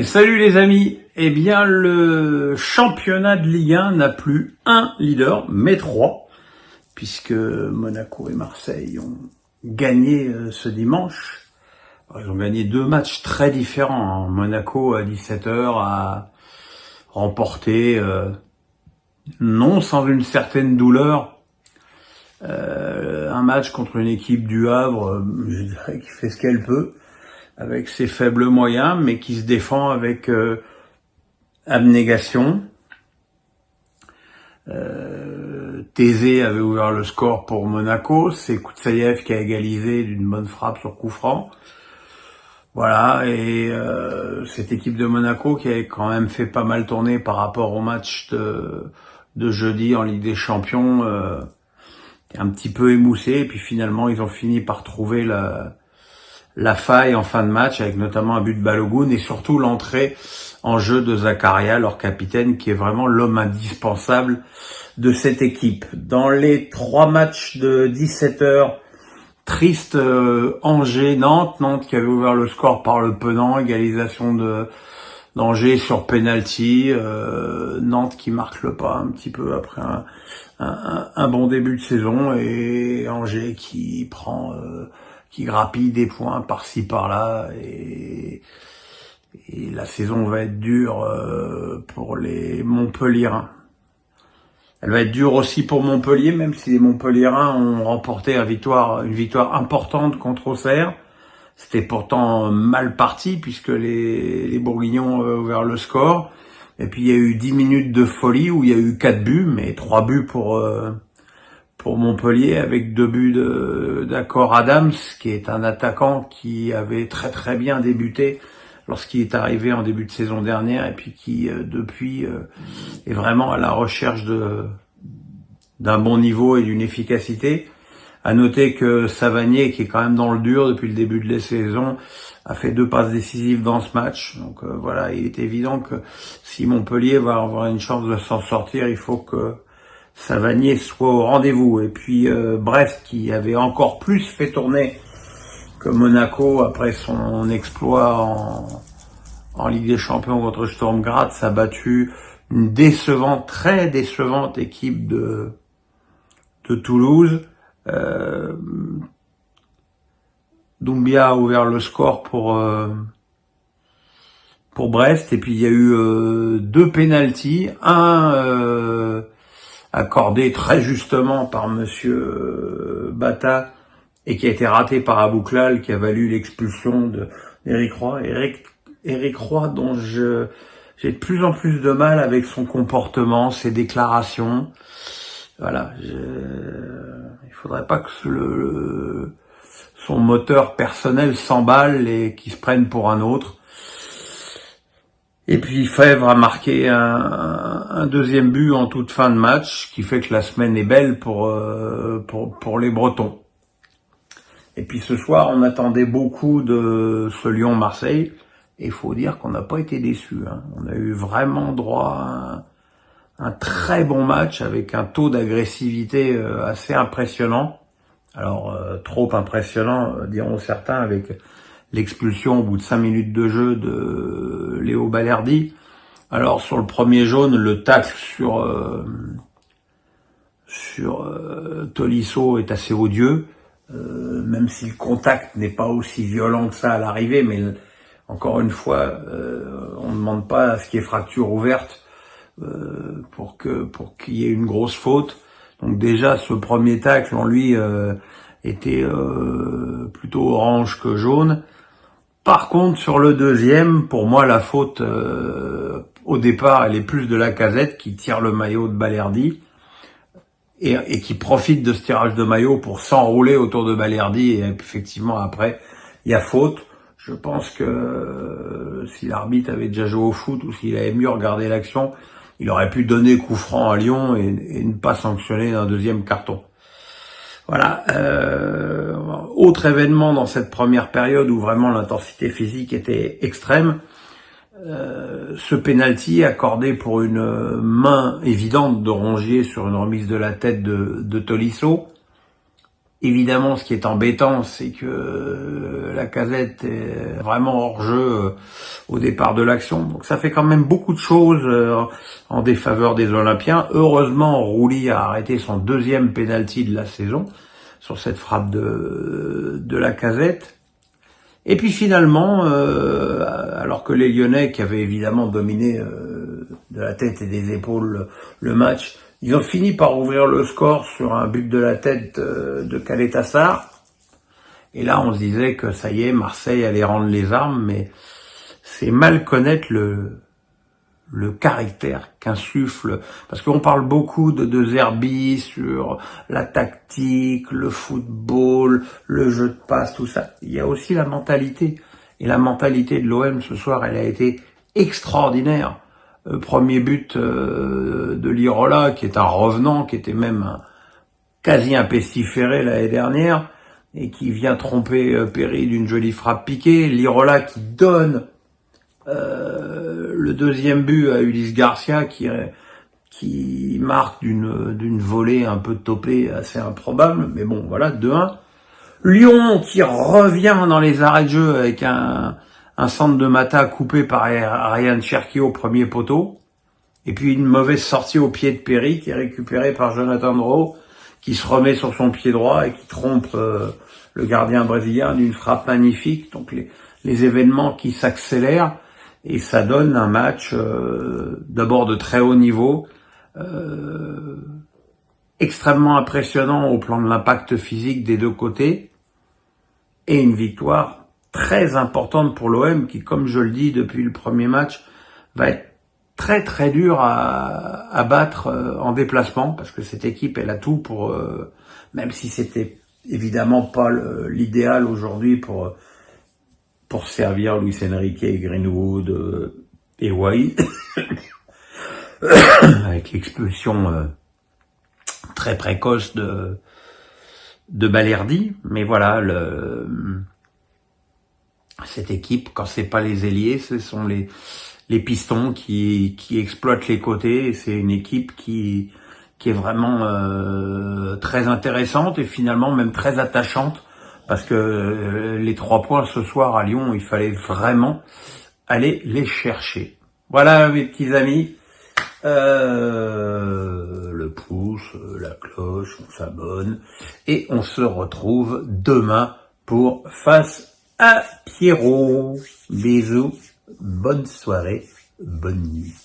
Salut les amis. Eh bien, le championnat de Ligue 1 n'a plus un leader, mais trois, puisque Monaco et Marseille ont gagné ce dimanche. Alors, ils ont gagné deux matchs très différents. Monaco à 17h a remporté, non sans une certaine douleur, un match contre une équipe du Havre, je dirais, qui fait ce qu'elle peut, avec ses faibles moyens, mais qui se défend avec abnégation. Thésée avait ouvert le score pour Monaco, c'est Koutsaïev qui a égalisé d'une bonne frappe sur coup franc. Voilà, et cette équipe de Monaco qui avait quand même fait pas mal tourner par rapport au match de jeudi en Ligue des Champions, un petit peu émoussé, et puis finalement ils ont fini par trouver la faille en fin de match, avec notamment un but de Balogun et surtout l'entrée en jeu de Zakaria, leur capitaine, qui est vraiment l'homme indispensable de cette équipe. Dans les trois matchs de 17h, triste Angers-Nantes, Nantes qui avait ouvert le score par le penant, égalisation d'Angers sur penalty, Nantes qui marque le pas un petit peu après un bon début de saison, et Angers qui qui grappille des points par-ci par-là, et la saison va être dure pour les Montpelliérains. Elle va être dure aussi pour Montpellier, même si les Montpelliérains ont remporté une victoire importante contre Auxerre. C'était pourtant mal parti puisque les Bourguignons ont ouvert le score. Et puis il y a eu 10 minutes de folie où il y a eu 4 buts, mais 3 buts pour Montpellier, avec 2 buts d'Accor Adams, qui est un attaquant qui avait très très bien débuté lorsqu'il est arrivé en début de saison dernière, et puis qui depuis est vraiment à la recherche d'un bon niveau et d'une efficacité. À noter que Savanier, qui est quand même dans le dur depuis le début de la saison, a fait 2 passes décisives dans ce match. Donc voilà, il est évident que si Montpellier va avoir une chance de s'en sortir, il faut que Savanier soit au rendez-vous. Et puis Brest, qui avait encore plus fait tourner que Monaco après son exploit en Ligue des Champions contre Sturm Graz, a battu une très décevante équipe de Toulouse. Doumbia a ouvert le score pour Brest, et puis il y a eu 2 pénaltys, un accordé très justement par monsieur Bata, et qui a été raté par Abouklal, qui a valu l'expulsion d'Éric Roy. Éric Roy, dont j'ai de plus en plus de mal avec son comportement, ses déclarations. Voilà, il faudrait pas que son moteur personnel s'emballe et qu'il se prenne pour un autre. Et puis Fèvre a marqué un deuxième but en toute fin de match, qui fait que la semaine est belle pour les Bretons. Et puis ce soir, on attendait beaucoup de ce Lyon-Marseille, et il faut dire qu'on n'a pas été déçus. On a eu vraiment droit à un très bon match, avec un taux d'agressivité assez impressionnant. Alors, trop impressionnant, diront certains, avec l'expulsion au bout de 5 minutes de jeu de Léo Balerdi. Alors, sur le premier jaune, le tacle sur Tolisso est assez odieux, même si le contact n'est pas aussi violent que ça à l'arrivée, mais encore une fois, on ne demande pas à ce qu'il y ait fracture ouverte pour qu'il y ait une grosse faute. Donc déjà, ce premier tacle en lui était plutôt orange que jaune. Par contre, sur le deuxième, pour moi, la faute au départ, elle est plus de Lacazette, qui tire le maillot de Balerdi et qui profite de ce tirage de maillot pour s'enrouler autour de Balerdi, et effectivement après, il y a faute. Je pense que si l'arbitre avait déjà joué au foot, ou s'il avait mieux regardé l'action, il aurait pu donner coup franc à Lyon et ne pas sanctionner d'un deuxième carton. Voilà. Autre événement dans cette première période où vraiment l'intensité physique était extrême, ce penalty accordé pour une main évidente de Rongier sur une remise de la tête de Tolisso. Évidemment, ce qui est embêtant, c'est que Lacazette est vraiment hors jeu au départ de l'action. Donc ça fait quand même beaucoup de choses en défaveur des Olympiens. Heureusement, Rouli a arrêté son deuxième penalty de la saison sur cette frappe de Lacazette. Et puis finalement, alors que les Lyonnais, qui avaient évidemment dominé de la tête et des épaules le match, ils ont fini par ouvrir le score sur un but de la tête de Caleta-Car. Et là, on se disait que ça y est, Marseille allait rendre les armes, mais c'est mal connaître le caractère qu'insuffle, parce qu'on parle beaucoup de Zerbi sur la tactique, le football, le jeu de passe, tout ça. Il y a aussi la mentalité. Et la mentalité de l'OM ce soir, elle a été extraordinaire. Premier but de Lirola, qui est un revenant, qui était même quasi un pestiféré l'année dernière, et qui vient tromper Perry d'une jolie frappe piquée. Lirola qui donne le deuxième but à Ulysse Garcia, qui marque d'une volée un peu topée, assez improbable, mais bon, voilà, 2-1. Lyon qui revient dans les arrêts de jeu avec un centre de Mata coupé par Ryan Cherki au premier poteau, et puis une mauvaise sortie au pied de Perry qui est récupérée par Jonathan Drau, qui se remet sur son pied droit et qui trompe le gardien brésilien d'une frappe magnifique. Donc les événements qui s'accélèrent, et ça donne un match d'abord de très haut niveau, extrêmement impressionnant au plan de l'impact physique des deux côtés, et une victoire très importante pour l'OM qui, comme je le dis depuis le premier match, va être très très dur à battre en déplacement, parce que cette équipe, elle a tout pour, même si c'était évidemment pas l'idéal aujourd'hui pour servir Luis Enrique, Greenwood et Wai, avec l'expulsion très précoce de Balerdi. Mais voilà, cette équipe, quand c'est pas les ailiers, ce sont les pistons qui exploitent les côtés, et c'est une équipe qui est vraiment très intéressante et finalement même très attachante, parce que les 3 points ce soir à Lyon, il fallait vraiment aller les chercher. Voilà mes petits amis, le pouce, la cloche, on s'abonne, et on se retrouve demain pour Face à Pierrot. Bisous, bonne soirée, bonne nuit.